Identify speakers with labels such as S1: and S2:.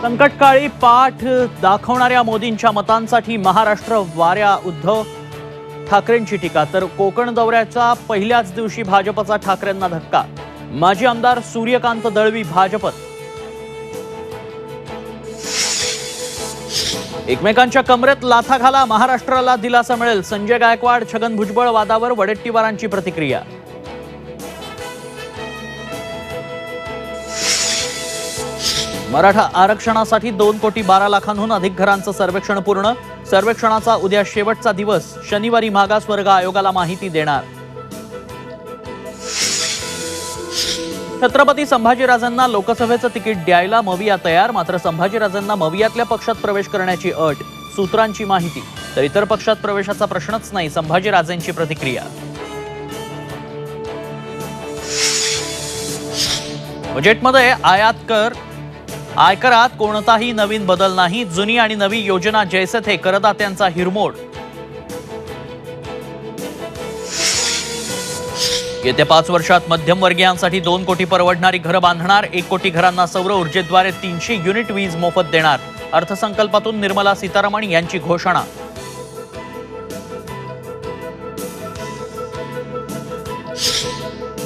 S1: संकटकाळी पाठ दाखवणाऱ्या मोदींच्या मतांसाठी महाराष्ट्र वाऱ्या, उद्धव ठाकरेंची टीका. तर कोकण दौऱ्याच्या पहिल्याच दिवशी भाजपचा ठाकरेंना धक्का. माजी आमदार सूर्यकांत दळवी भाजपत. एकमेकांच्या कमरेत लाथा घाला, महाराष्ट्राला दिलासा मिळेल. संजय गायकवाड छगन भुजबळ वादावर वडेट्टीवारांची प्रतिक्रिया. मराठा आरक्षणासाठी 2,12,00,000हून अधिक घरांचं सर्वेक्षण पूर्ण. सर्वेक्षणाचा उद्या शेवटचा दिवस. शनिवारी मागासवर्ग आयोगाला माहिती देणार. छत्रपती संभाजीराजांना लोकसभेचं तिकीट द्यायला मविया तयार. मात्र संभाजीराजांना मवियातल्या पक्षात प्रवेश करण्याची अट. सूत्रांची माहिती. तर इतर पक्षात प्रवेशाचा प्रश्नच नाही, संभाजीराजेंची प्रतिक्रिया. बजेटमध्ये आयकरात कोणताही नवीन बदल नाही. जुनी आणि नवी योजना जैसे थे, करदात्यांचा हिरमोड. येत्या 5 वर्षात मध्यमवर्गीयांसाठी 2 कोटी परवडणारी घरं बांधणार. 1 कोटी घरांना सौर ऊर्जेद्वारे 300 युनिट वीज मोफत देणार. अर्थसंकल्पातून निर्मला सीतारामन यांची घोषणा.